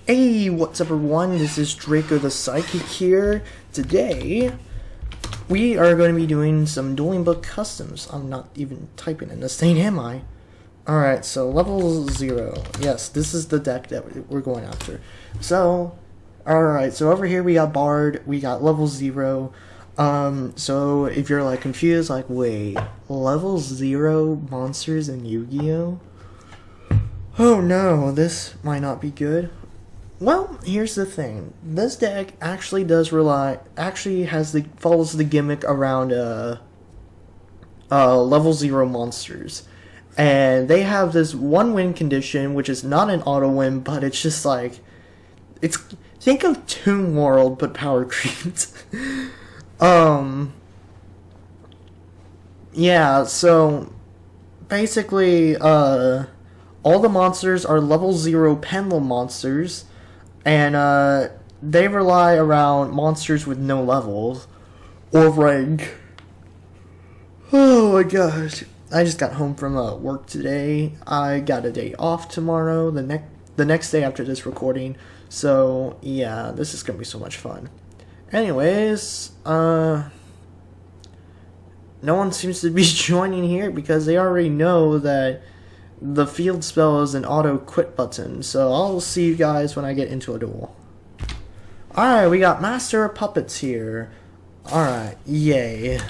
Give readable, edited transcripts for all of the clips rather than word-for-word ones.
Hey, what's up everyone? This is Drayko the Psychic here. Today, we are going to be doing some Dueling Book customs. I'm not even typing in this thing, am I? Alright, so level 0. Yes, this is the deck that we're going after. So, alright, so over here we got Bard, we got level 0. So if you're like confused, like, wait, level 0 monsters in Yu-Gi-Oh? Oh no, this might not be good. Well, here's the thing. This deck actually follows the gimmick around level 0 monsters. And they have this 1-win condition, which is not an auto win, but it's just like, think of Toon World but power creeped. Yeah, so basically all the monsters are level 0 pendulum monsters. And they rely around monsters with no levels or rank. Oh my gosh. I just got home from work today. I got a day off tomorrow, the next day after this recording. So yeah, this is gonna be so much fun. Anyways, no one seems to be joining here because they already know that the field spell is an auto quit button, so I'll see you guys when I get into a duel. Alright, we got Master of Puppets here. Alright, yay.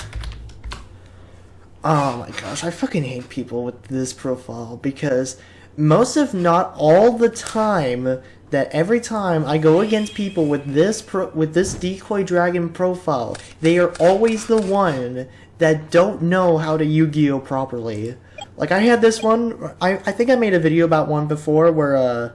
Oh my gosh, I fucking hate people with this profile because most if not all the time that every time I go against people with this decoy dragon profile, they are always the one that don't know how to Yu-Gi-Oh properly. Like, I had this one, I think I made a video about one before where,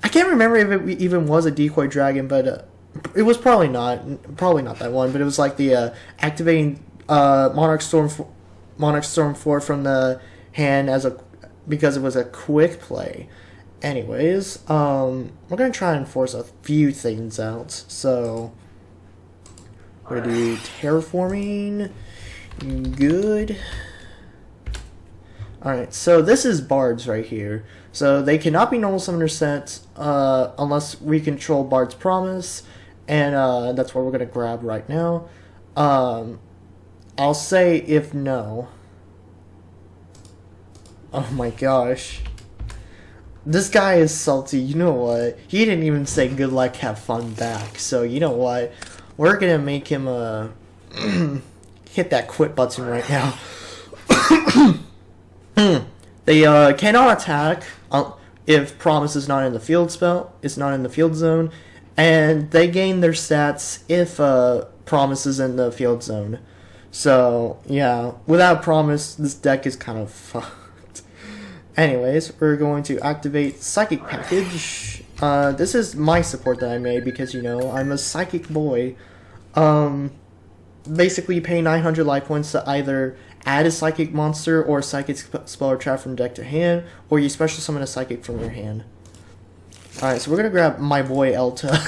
I can't remember if it even was a decoy dragon, but, it was probably not that one, but it was like the, activating, Monarch Storm 4 from the hand because it was a quick play. Anyways, we're gonna try and force a few things out, so, we're gonna do terraforming, good. Alright, so this is Bards right here. So they cannot be normal summoner set unless we control Bard's Promise, and that's what we're going to grab right now. I'll say if no. Oh my gosh. This guy is salty, you know what? He didn't even say good luck, have fun back. So you know what? We're going to make him hit that quit button right now. They cannot attack if Promise is not in the field spell, it's not in the field zone, and they gain their stats if Promise is in the field zone. So yeah, without Promise, this deck is kind of fucked. Anyways, we're going to activate Psychic Package. This is my support that I made because, you know, I'm a psychic boy. Basically you pay 900 life points to either add a psychic monster or a psychic spell or trap from deck to hand, or you special summon a psychic from your hand. Alright, so we're gonna grab my boy Elta.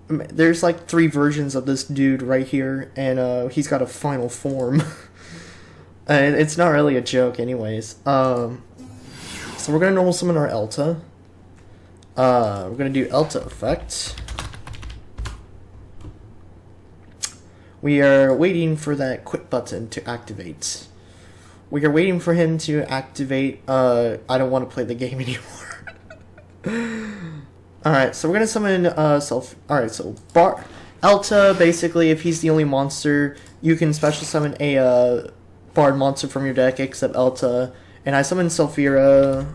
There's like 3 versions of this dude right here, and he's got a final form. And it's not really a joke anyways. So we're gonna normal summon our Elta. We're gonna do Elta effect. We are waiting for that quit button to activate. We are waiting for him to activate. I don't want to play the game anymore. Alright, so we're going to summon Alright, so Elta, basically, if he's the only monster, you can special summon a Bard monster from your deck except Elta. And I summon Sulfira,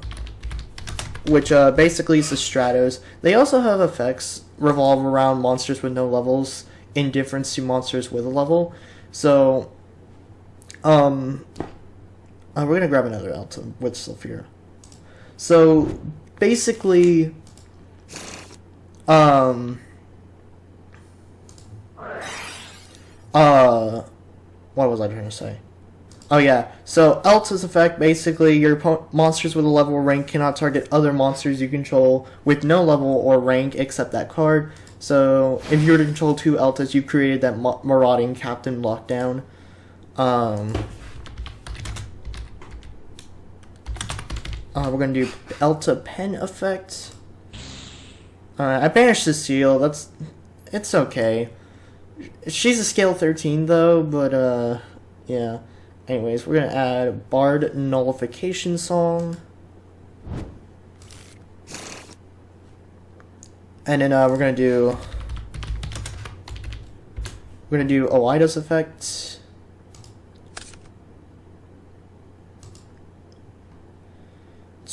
which basically is the Stratos. They also have effects revolve around monsters with no levels, in difference to monsters with a level. So we're gonna grab another Elta with Sulfira. So basically what was I trying to say? Oh yeah, so Elta's effect, basically your monsters with a level or rank cannot target other monsters you control with no level or rank except that card. So if you were to control 2 Eltas, you created that marauding captain lockdown. We're gonna do Elta pen effect. I banished Cecile. It's okay. She's a scale 13 though, but yeah. Anyways, we're gonna add Bard nullification song. And then we're gonna do Aaayyy effect.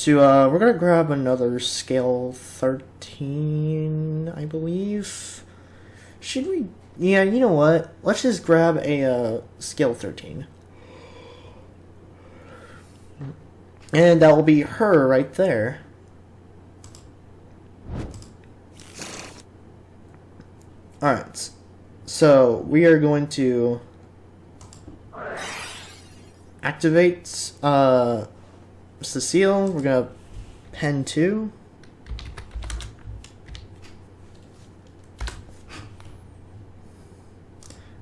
We're gonna grab another scale 13, I believe. Should we? Yeah, you know what? Let's just grab a scale 13. And that will be her right there. Alright, so we are going to activate Cecile. We're going to pen 2.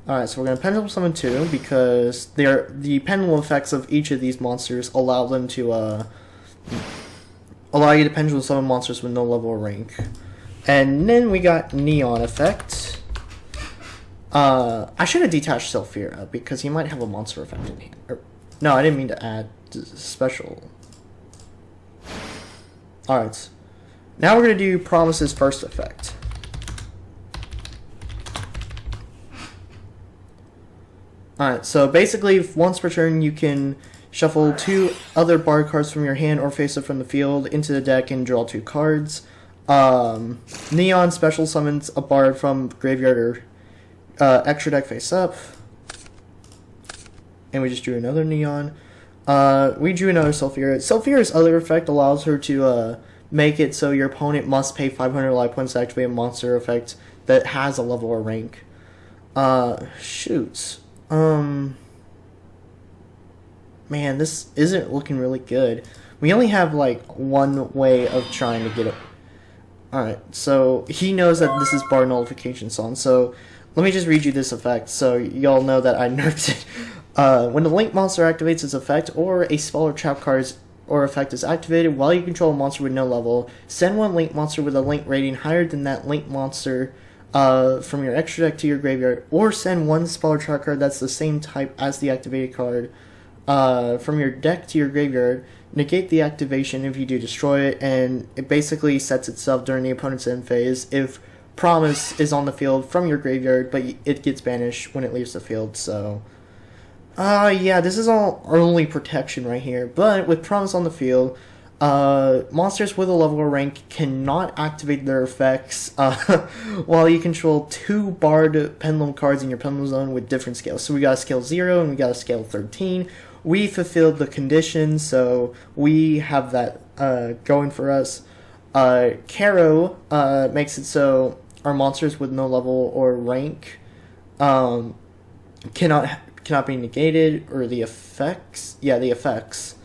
Alright, so we're going to pendulum summon 2 because the pendulum effects of each of these monsters allow them to allow you to pendulum summon monsters with no level or rank. And then we got Neon effect. I should have detached Sulfira because he might have a monster effect in here. No, I didn't mean to add special. Alright. Now we're going to do Promise's first effect. Alright, so basically once per turn you can shuffle 2 other Bard cards from your hand or face up from the field into the deck and draw 2 cards. Neon special summons a Bard from graveyard or extra deck face up. And we just drew another Neon. We drew another Sulfira. Sulfira's other effect allows her to make it so your opponent must pay 500 life points to activate a monster effect that has a level or rank. Shoots. Man, this isn't looking really good. We only have like one way of trying to get it. Alright, so he knows that this is Bard nullification song, so let me just read you this effect so y'all know that I nerfed it. When the link monster activates its effect or a spell or trap card or effect is activated while you control a monster with no level, send one link monster with a link rating higher than that link monster from your extra deck to your graveyard, or send one spell or trap card that's the same type as the activated card from your deck to your graveyard. Negate the activation if you do destroy it, and it basically sets itself during the opponent's end phase if Promise is on the field from your graveyard, but it gets banished when it leaves the field, so... yeah, this is all early protection right here, but with Promise on the field, monsters with a level or rank cannot activate their effects while you control 2 Bard Pendulum cards in your Pendulum Zone with different scales. So we got a scale 0 and we got a scale 13. We fulfilled the condition, so we have that going for us. Caro makes it so our monsters with no level or rank cannot be negated, or the effects. Yeah, the effects.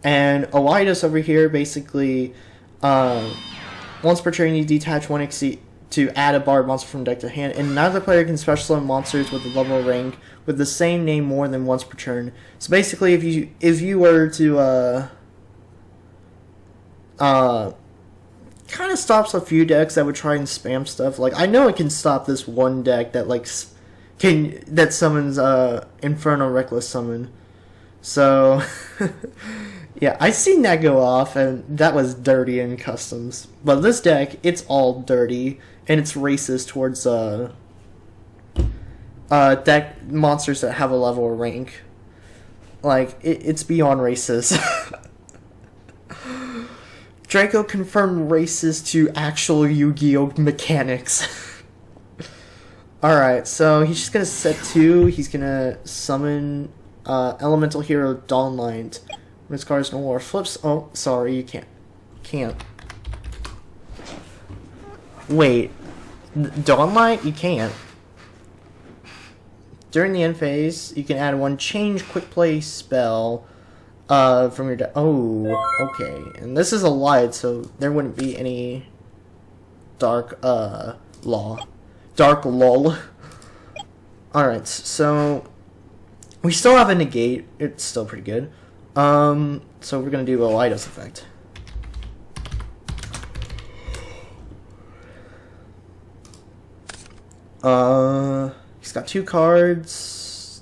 And Aaayyy over here basically, once per turn you detach 1 exceed to add a Bard monster from deck to hand, and neither player can special summon monsters with a level or rank with the same name more than once per turn. So basically, if you were to kind of stops a few decks that would try and spam stuff. Like I know it can stop this one deck that that summons Inferno Reckless Summon. So yeah, I seen that go off, and that was dirty in customs. But this deck, it's all dirty, and it's racist towards deck monsters that have a level or rank. Like it's beyond racist. Drayko confirmed racist to actual Yu-Gi-Oh mechanics. Alright, so he's just gonna set 2. He's gonna summon Elemental Hero Dawnlight. When his card is no more flips. Oh, sorry, you can't. Wait, Dawnlight? You can't. During the end phase, you can add 1 change quick play spell from your deck. Oh, okay. And this is a light, so there wouldn't be any dark lull. Alright, so we still have a negate. It's still pretty good. So we're gonna do Aaayy's effect. He's got 2 cards.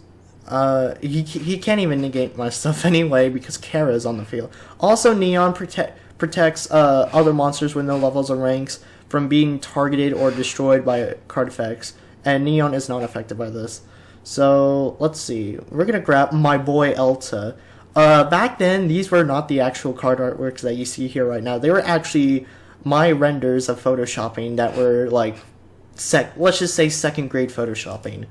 He can't even negate my stuff anyway because Kara's on the field. Also, Neon protects other monsters with no levels or ranks from being targeted or destroyed by card effects, and Neon is not affected by this. So, let's see. We're gonna grab my boy Elta. Back then, these were not the actual card artworks that you see here right now. They were actually my renders of photoshopping that were, like, let's just say second grade photoshopping.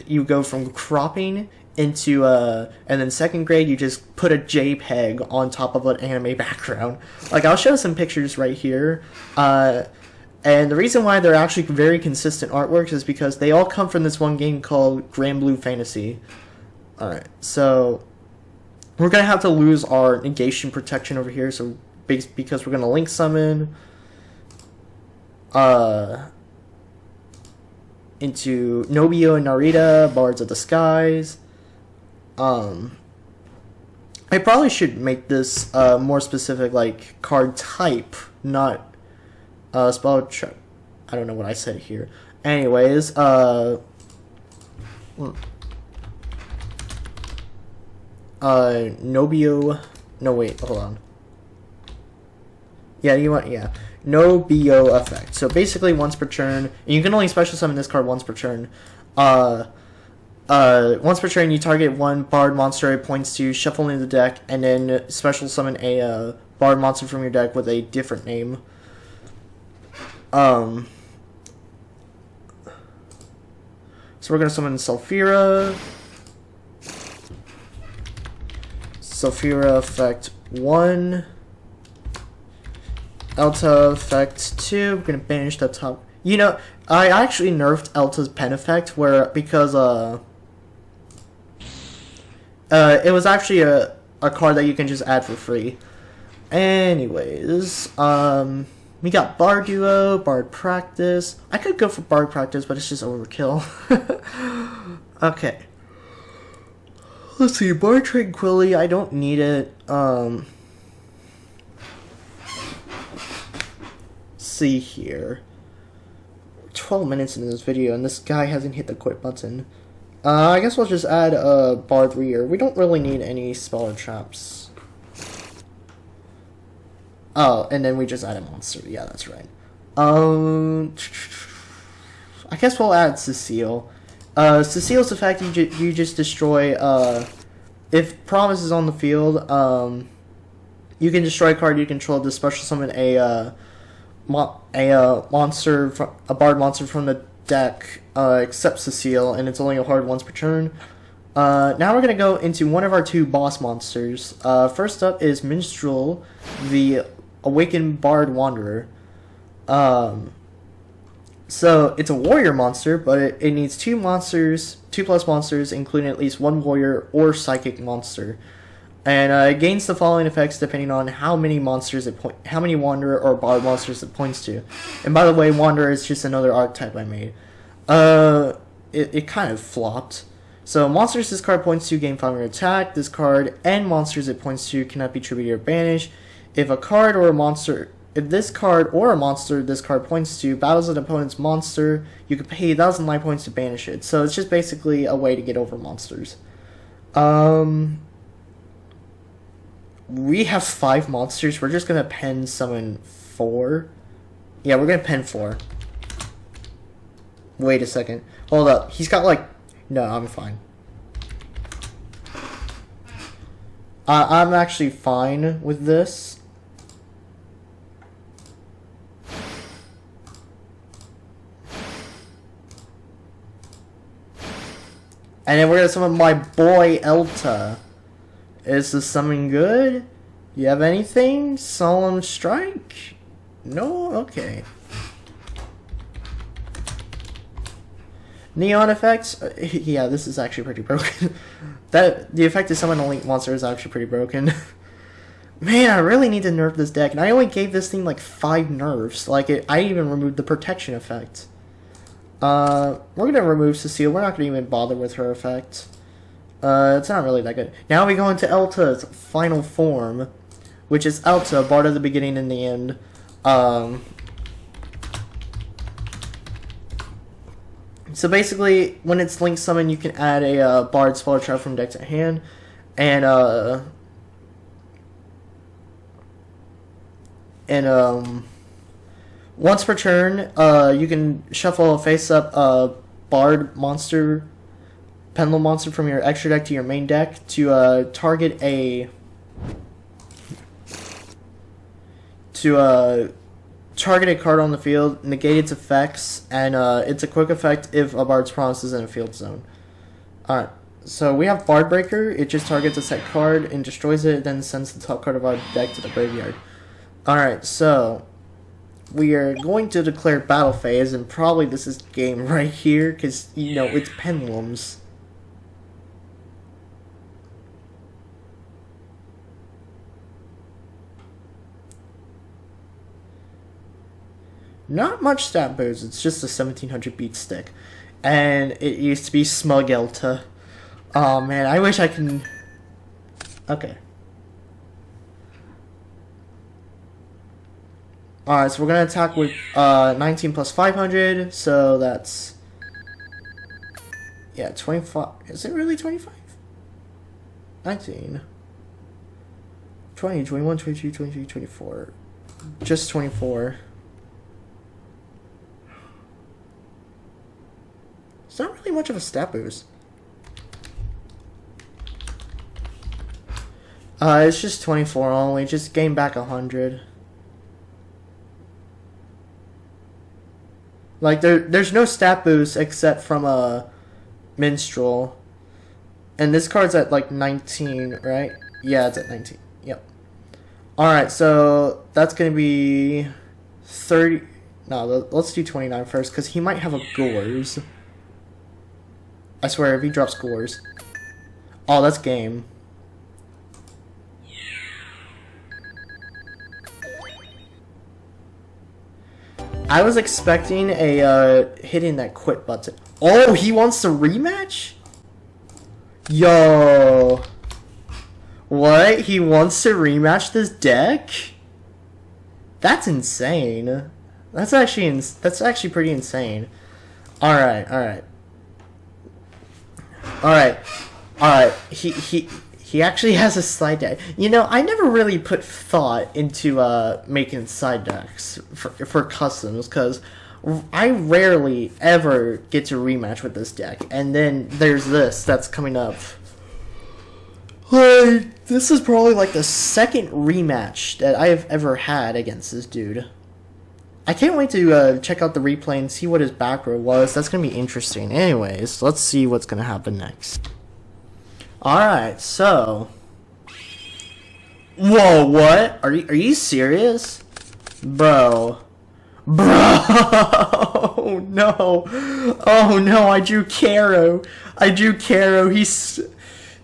You go from cropping into, and then second grade, you just put a JPEG on top of an anime background. Like, I'll show some pictures right here. And the reason why they're actually very consistent artworks is because they all come from this one game called Grand Blue Fantasy. Alright, so we're going to have to lose our negation protection over here, so because we're going to link summon into Nobio and Narita, Bards of the Skies. I probably should make this more specific, like card type, not spell check. I don't know what I said here. Anyways, Nobio. No, wait, hold on. Yeah, Nobio effect. So basically, once per turn, and you can only special summon this card once per turn. Once per turn, you target one Bard monster it points to, shuffle into the deck, and then special summon a Bard monster from your deck with a different name. So we're gonna summon Sulfira. Sulfira effect 1. Elta effect 2. We're gonna banish the top. You know, I actually nerfed Elta's pen effect because it was actually a card that you can just add for free. Anyways, we got Bard Duo, Bard Practice. I could go for Bard Practice, but it's just overkill. Okay. Let's see, Bard Tranquility, I don't need it. See here. 12 minutes into this video, and this guy hasn't hit the quit button. I guess we'll just add Bard Rear. We don't really need any spell traps. Oh, and then we just add a monster. Yeah, that's right. I guess we'll add Cecile. Cecile's effect, you just destroy, if Promise is on the field, you can destroy a card you control to special summon a monster, a Bard monster from the deck, except Cecile, and it's only a hard once per turn. Now we're going to go into one of our 2 boss monsters. First up is Minstrel, the Awakened Bard Wanderer. So it's a warrior monster, but it needs 2 monsters, 2+ monsters, including at least 1 warrior or psychic monster. And it gains the following effects depending on how many monsters how many wanderer or bard monsters it points to. And by the way, wanderer is just another archetype I made. It kind of flopped. So monsters this card points to gain 500 attack. This card and monsters it points to cannot be tributed or banished. If this card or a monster this card points to battles an opponent's monster, you can pay 1,000 life points to banish it. So it's just basically a way to get over monsters. We have 5 monsters. We're just gonna pen summon 4. Yeah, we're gonna pen 4. Wait a second. Hold up. He's got like... No, I'm fine. I'm actually fine with this. And then we're gonna summon my boy Elta. Is the summon good? You have anything? Solemn Strike? No? Okay. Neon effects? Yeah, this is actually pretty broken. The effect to summon a link monster is actually pretty broken. Man, I really need to nerf this deck. And I only gave this thing like 5 nerfs. I even removed the protection effect. We're gonna remove Cecile. We're not gonna even bother with her effect. It's not really that good. Now we go into Elta's final form, which is Elta, Bard of the Beginning and the End. So basically, when it's Link Summon, you can add a Bard Spell Trap from deck to hand, and once per turn, you can shuffle a face-up Bard monster, Pendulum monster from your extra deck to your main deck to target a card on the field, negate its effects, and it's a quick effect if a Bard's Promise is in a field zone. Alright, so we have Bard Breaker. It just targets a set card and destroys it, then sends the top card of our deck to the graveyard. Alright, so we are going to declare battle phase, and probably this is game right here, because, you know, it's Pendulums. Not much stat boost, it's just a 1700 beat stick. And it used to be Smug Elta. Oh man, I wish I can... Okay. Alright, so we're gonna attack with 19 plus 500, so that's... Yeah, 25... Is it really 25? 19... 20, 21, 22, 23, 24... Just 24... It's not really much of a stat boost. It's just 24 only. Just gain back 100. Like, there's no stat boost except from a Minstrel. And this card's at, like, 19, right? Yeah, it's at 19. Yep. Alright, so that's going to be 30... No, let's do 29 first, because he might have a Gores. I swear, if he drops Gores. Oh, that's game. I was expecting a hitting that quit button. Oh, he wants to rematch? Yo. What? He wants to rematch this deck? That's insane. That's actually pretty insane. Alright, alright. Alright, he actually has a side deck. You know, I never really put thought into making side decks for customs, because I rarely ever get to rematch with this deck. And then there's this that's coming up. Like, this is probably like the second rematch that I have ever had against this dude. I can't wait to check out the replay and see what his back row was. That's going to be interesting. Anyways, let's see what's going to happen next. Alright, so... Whoa, what? Are you serious? Bro. Bro! No. Oh no, I drew Caro. He's...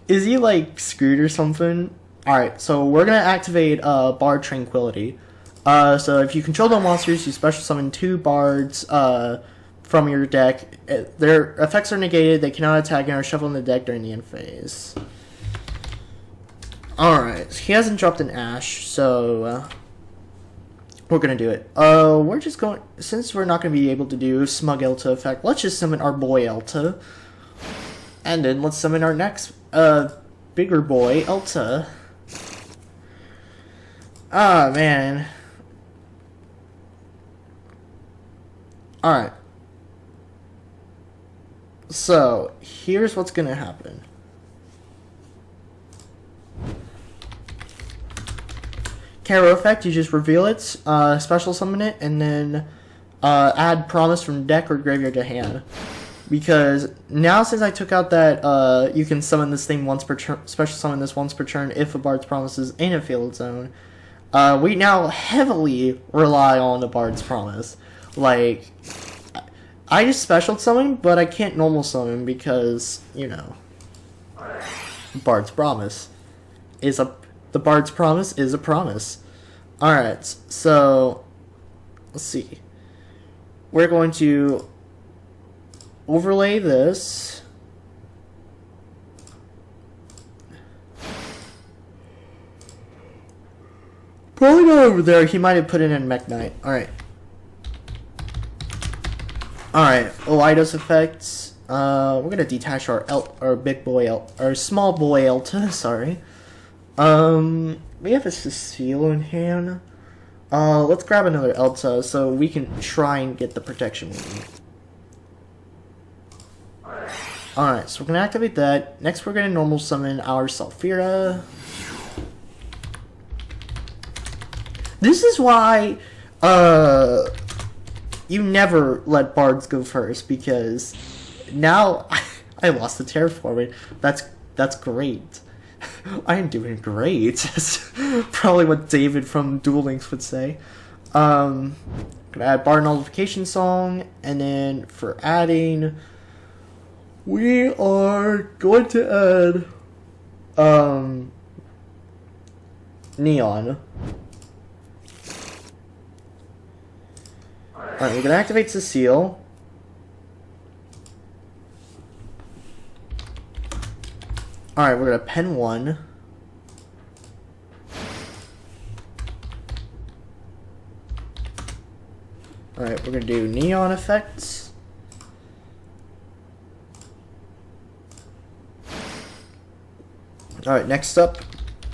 Is he like screwed or something? Alright, so we're going to activate Bard Tranquility. So if you control the monsters, you special summon 2 bards from your deck. Their effects are negated, they cannot attack and are shuffled in the deck during the end phase. Alright, he hasn't dropped an Ash, so we're gonna do it. We're just going, since we're not gonna be able to do Smug Elta effect, let's just summon our boy Elta. And then let's summon our next bigger boy, Elta. Ah, man. Alright. So, here's what's gonna happen. Caro effect, you just reveal it, special summon it, and then add Promise from deck or graveyard to hand. Because now, since I took out that you can summon this thing once per turn, special summon this once per turn if a Bard's Promise is in a field zone, we now heavily rely on the Bard's Promise. Like, I just special summon, but I can't normal summon because, you know, Bard's Promise is the Bard's Promise is a promise. Alright, so let's see. We're going to overlay this. Probably not over there. He might have put it in Mech Knight. Alright. Alright, Lidos effects. We're gonna detach our our small boy Elta, sorry. We have a Cecile in hand. Let's grab another Elta so we can try and get the protection we need. Alright, so we're gonna activate that. Next we're gonna normal summon our Sulfira. This is why, you never let bards go first, because now I lost the terraforming. That's great. I am doing great. That's probably what David from Duel Links would say. Gonna add bard nullification song, and then for adding, we are going to add neon. Alright, we're gonna activate Cecile. Alright, we're gonna pen 1. Alright, we're gonna do neon effects. Alright, next up,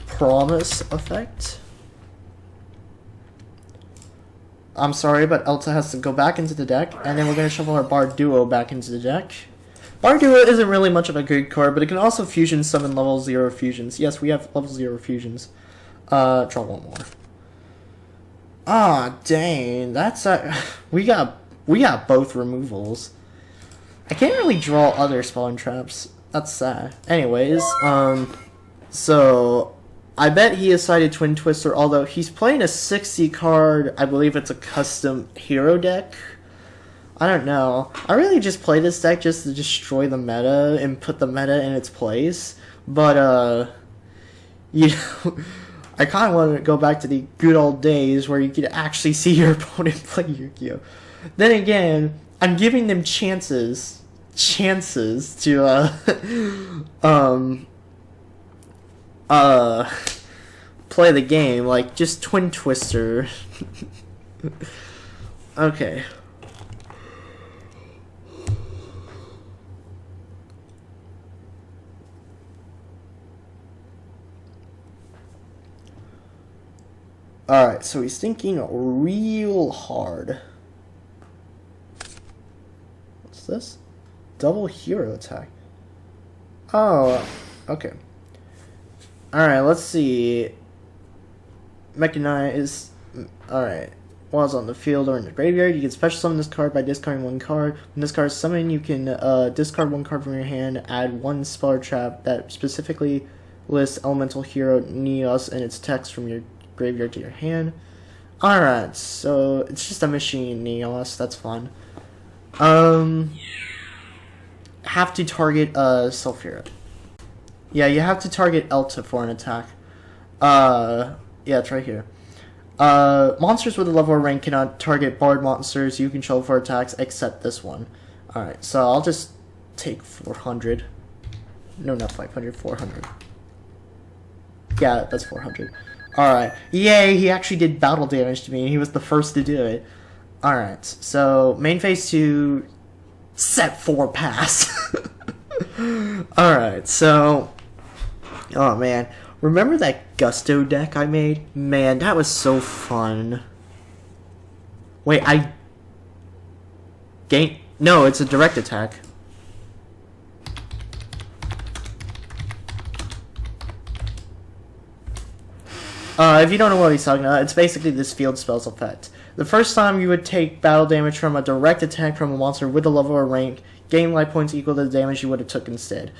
promise effect. I'm sorry, but Elta has to go back into the deck, and then we're going to shuffle our Bard Duo back into the deck. Bard Duo isn't really much of a good card, but it can also fusion summon level 0 fusions. Yes, we have level 0 fusions. Draw one more. Ah, dang, that's we got both removals. I can't really draw other spawn traps. That's sad. Anyways, so I bet he decided Twin Twister, although he's playing a 60 card, I believe it's a custom hero deck. I don't know. I really just play this deck just to destroy the meta and put the meta in its place. But, you know, I kind of want to go back to the good old days where you could actually see your opponent play Yu-Gi-Oh! Then again, I'm giving them chances to, play the game, like just Twin Twister. Okay. Alright, so he's thinking real hard. What's this? Double hero attack. Oh, okay. Alright, let's see. Mechanize. Alright. While it's on the field or in the graveyard, you can special summon this card by discarding one card. When this card is summoned, you can discard one card from your hand, add one spell or trap that specifically lists elemental hero Neos and its text from your graveyard to your hand. Alright, so it's just a machine Neos, that's fun. Have to target Sulfira. Yeah, you have to target Elta for an attack. Yeah, it's right here. Monsters with a level or rank cannot target bard monsters you control for attacks except this one. Alright, so I'll just take 400. No, not 500, 400. Yeah, that's 400. Alright. Yay, he actually did battle damage to me. He was the first to do it. Alright, so main phase 2, set 4 pass. Alright, so... Oh man, remember that Gusto deck I made? Man, that was so fun. Wait, No, it's a direct attack. If you don't know what he's talking about, it's basically this field spells effect. The first time you would take battle damage from a direct attack from a monster with a level or rank, gain life points equal to the damage you would have took instead.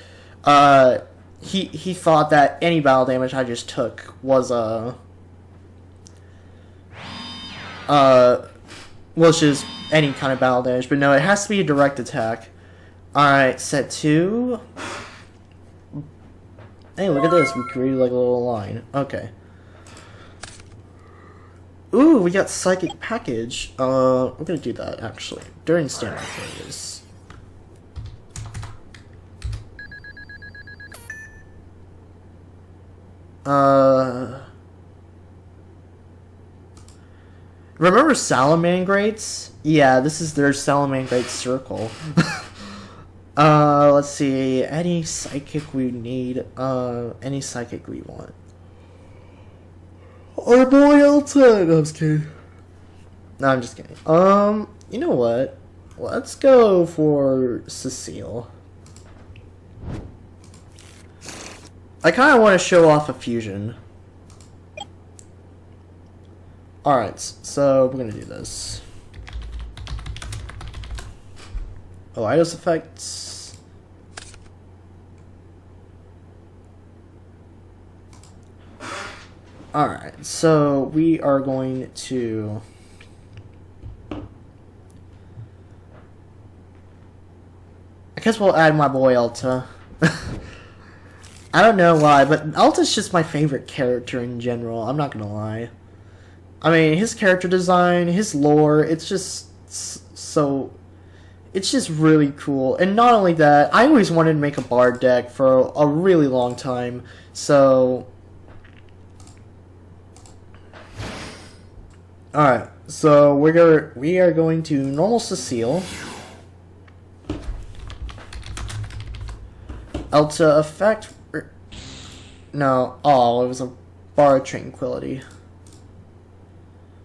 He thought that any battle damage I just took was just any kind of battle damage, but no, it has to be a direct attack. Alright, set 2. Hey, look at this, we created like a little line. Okay. Ooh, we got Psychic Package. We're gonna do that, actually, during standard phase. Remember Salamangrates? Yeah, this is their Salamangrate circle. Let's see. Any psychic we need. Any psychic we want. Our boy Elta! No, I'm just kidding. No, I'm just kidding. You know what? Let's go for Cecile. I kind of want to show off a fusion. Alright, so we're gonna do this. Oh, Eidos effects. Alright, so we are going to... I guess we'll add my boy Elta. I don't know why, but Elta's just my favorite character in general, I'm not gonna lie. I mean, his character design, his lore, it's just so... It's just really cool. And not only that, I always wanted to make a Bard deck for a really long time, so... Alright, so we are going to normal Cecile. Elta effect... No, oh, it was a Bard Tranquility.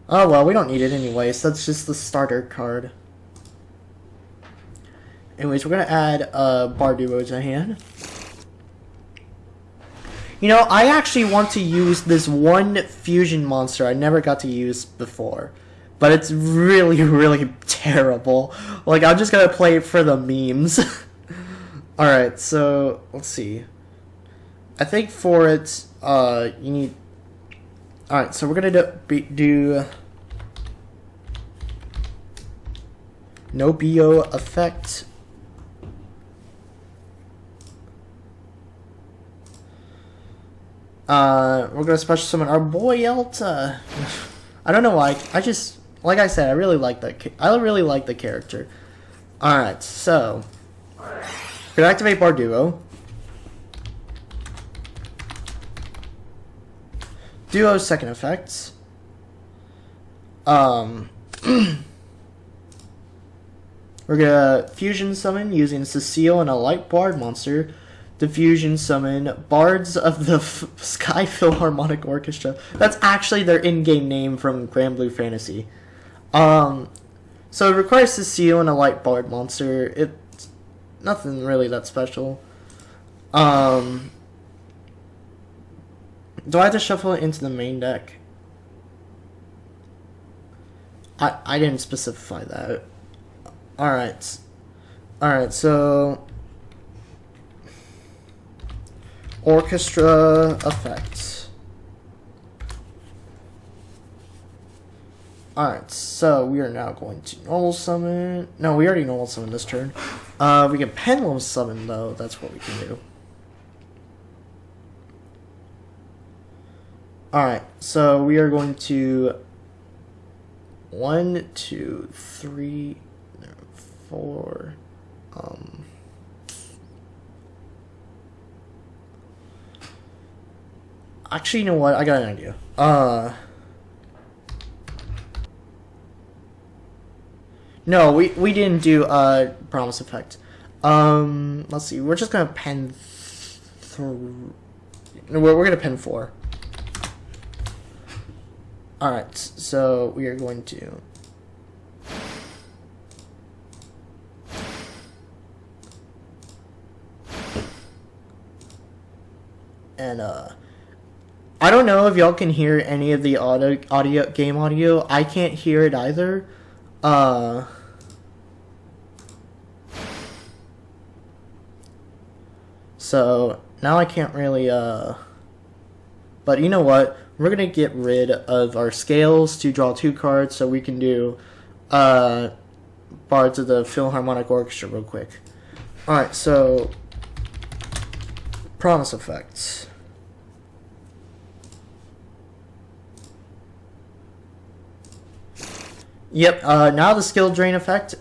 Oh well, we don't need it anyways. That's just the starter card. Anyways, we're gonna add Barduo to hand. You know, I actually want to use this one fusion monster I never got to use before. But it's really, really terrible. Like, I'm just gonna play it for the memes. Alright, so, let's see. I think for it, you need... Alright, so we're gonna do no BO effect. We're gonna special summon our boy Elta. I don't know why. I just, like I said, I really like that. I really like the character. Alright, so we're gonna activate Barduo. Duo's second effects. We're gonna fusion summon using Cecile and a light bard monster. The fusion summon Bards of the Sky Philharmonic Orchestra. That's actually their in-game name from Grand Blue Fantasy. So it requires Cecile and a light bard monster. It's nothing really that special. Do I have to shuffle it into the main deck? I didn't specify that. Alright. Alright, so... Orchestra effects. Alright, so we are now going to normal summon... No, we already normal summon this turn. We can pendulum summon, though. That's what we can do. Alright, so we are going to 1, 2, 3, 4, actually, you know what? I got an idea. No, we didn't do promise effect. Let's see. We're just gonna pen we're gonna pen 4. Alright, so we are going to... And, I don't know if y'all can hear any of the game audio. I can't hear it either. So, now I can't really, but you know what? We're going to get rid of our scales to draw 2 cards so we can do Bards of the Philharmonic Orchestra real quick. Alright, so promise effects. Yep, now the skill drain effect.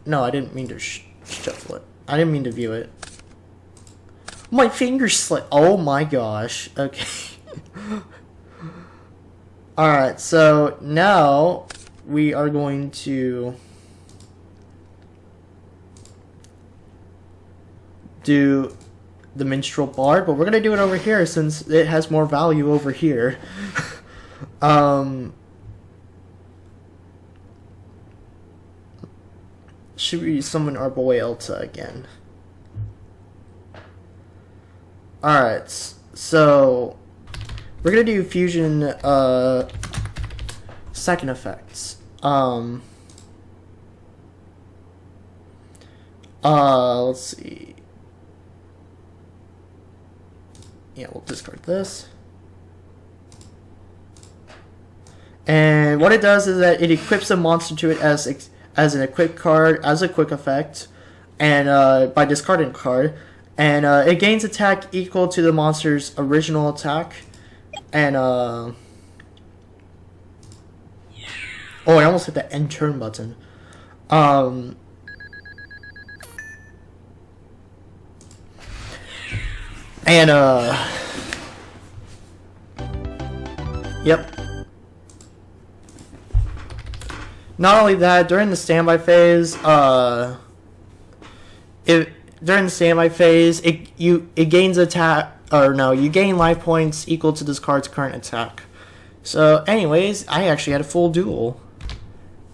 No, I didn't mean to shuffle it. I didn't mean to view it. My finger slipped. Oh my gosh. Okay. Alright, so now we are going to do the minstrel bard, but we're gonna do it over here since it has more value over here. Should we summon our boy Elta again? Alright, so we're gonna do fusion second effects. Let's see. Yeah, we'll discard this. And what it does is that it equips a monster to it as an equipped card, as a quick effect, and by discarding a card. And it gains attack equal to the monster's original attack. And oh, I almost hit the end turn button. And yep. Not only that, during the standby phase, it gains attack, or no, you gain life points equal to this card's current attack. So, anyways, I actually had a full duel.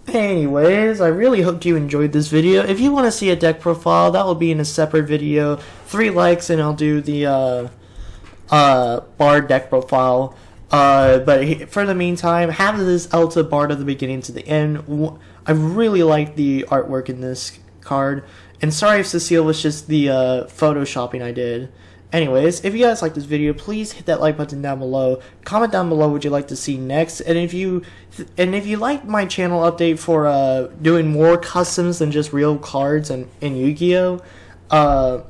Anyways, I really hope you enjoyed this video. If you want to see a deck profile, that will be in a separate video. 3 likes and I'll do the Bard deck profile. But for the meantime, have this Elta Bard at the beginning to the end. I really like the artwork in this card. And sorry if Cecile was just the photoshopping I did. Anyways, if you guys like this video, please hit that like button down below. Comment down below what you'd like to see next. And if you like my channel update for doing more customs than just real cards and Yu-Gi-Oh,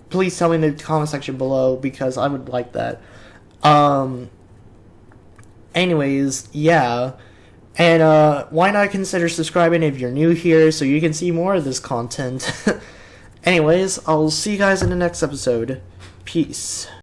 please tell me in the comment section below because I would like that. Anyways, yeah. And why not consider subscribing if you're new here so you can see more of this content. Anyways, I'll see you guys in the next episode. Peace.